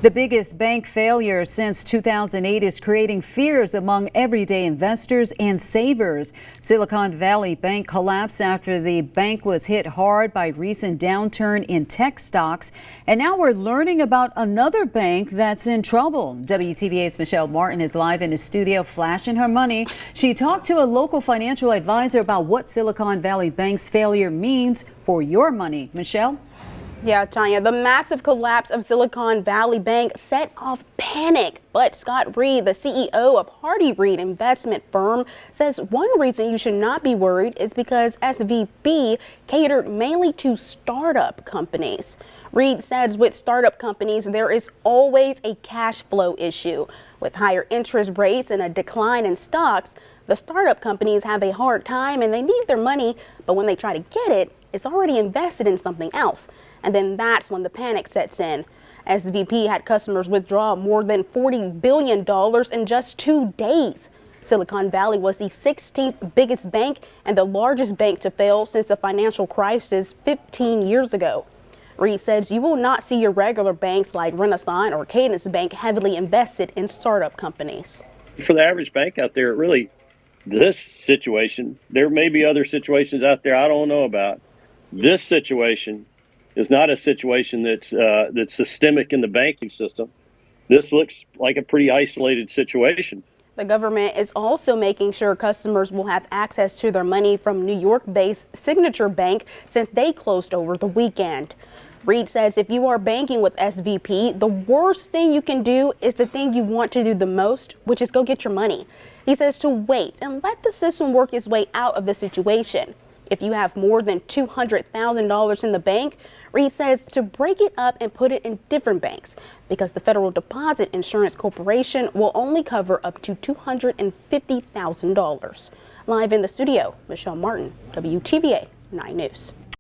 The biggest bank failure since 2008 is creating fears among everyday investors and savers. Silicon Valley Bank collapsed after the bank was hit hard by recent downturn in tech stocks. And now we're learning about another bank that's in trouble. WTVA's Michelle Martin is live in the studio flashing her money. She talked to a local financial advisor about what Silicon Valley Bank's failure means for your money. Michelle? Yeah, Tanya, the massive collapse of Silicon Valley Bank set off panic. But Scott Reed, the CEO of Hardy Reed investment firm, says one reason you should not be worried is because SVB catered mainly to startup companies. Reed says with startup companies, there is always a cash flow issue. With higher interest rates and a decline in stocks, the startup companies have a hard time and they need their money, but when they try to get it, it's already invested in something else. And then that's when the panic sets in. SVB had customers withdraw more than $40 billion in just 2 days. Silicon Valley was the 16th biggest bank and the largest bank to fail since the financial crisis 15 years ago. Reed says you will not see your regular banks like Renaissance or Cadence Bank heavily invested in startup companies. For the average bank out there, this situation, there may be other situations out there I don't know about. This situation is not a situation that's systemic in the banking system. This looks like a pretty isolated situation. The government is also making sure customers will have access to their money from New York-based Signature Bank since they closed over the weekend. Reed says if you are banking with SVB, the worst thing you can do is the thing you want to do the most, which is go get your money. He says to wait and let the system work its way out of the situation. If you have more than $200,000 in the bank, Reed says to break it up and put it in different banks because the Federal Deposit Insurance Corporation will only cover up to $250,000. Live in the studio, Michelle Martin, WTVA 9 News.